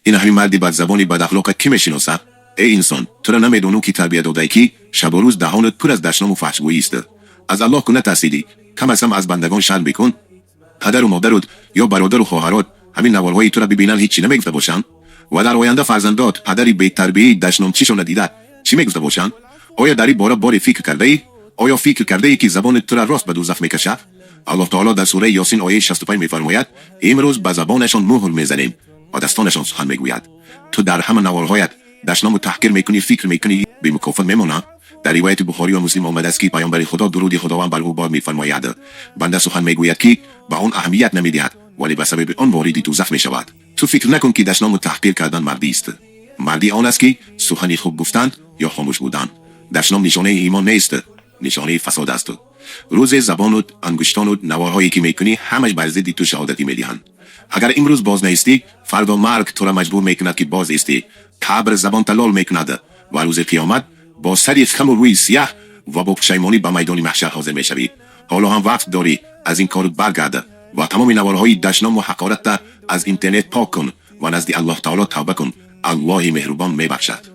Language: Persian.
این همین مردی بد زبانی بد اخلاقت کی میشناسه؟ ای انسان، تو را نمیدونی که تربیت داده کی شب و روز دهانت پر از دشنام و فحشگویی است. از الله که نترسیدی، کم از کم از بندگان شرم بکن. پدر و مادرت یا برادر و خواهرات همین نوارهای تو را ببینن هیچی نمیگفته باشن؟ و در آینده فرزندات پدری بی تربیت دشنام چیشون ندیده چی میگفته باشن؟ آیا در این باره فکر کرده ای؟ آیا فکر کرده ای که زبان تو را راست به دوزخ میکشه؟ الله تعالی در سوره یاسین آیه 65 میفرماید امروز به زبانشان مهر میزنیم و دستانشان سخن میگوید. تو در همه نوارهایت دشنام و تحقیر میکنی، فکر میکنی بی مکافات میمونه. در روایت بخاری و مسلم آمده است که پیامبر خدا درود خداوند بر او بار میفرماید بنده سخن میگوید که به آن اهمیت نمیدهد ولی به سبب آن وارد دوزخ میشود. تو فکر نکن که دشنام و تحقیر کردن مردی است. مردی آن است که سخنی خوب گفتند یا خاموش بودند. دشنام نشانه ایمان نیست، نشانه فساد است. روز زبانت، انگشتانت، نوارهایی که میکنی همش بر ضد تو شهادتی میدهند. اگر امروز باز نیستی، فردا مرگ تو را مجبور میکند که باز استی. قبر زبان تلال میکند و روز قیامت با سری خم و روی سیاه و با پشیمانی به میدان محشر حاضر میشوی. حالا هم وقت داری از این کار برگرد و تمام نوارهای دشنام و حقارت از اینترنت پاک کن و نزد الله تعالی توبه کن. الله مهربان میبخشد.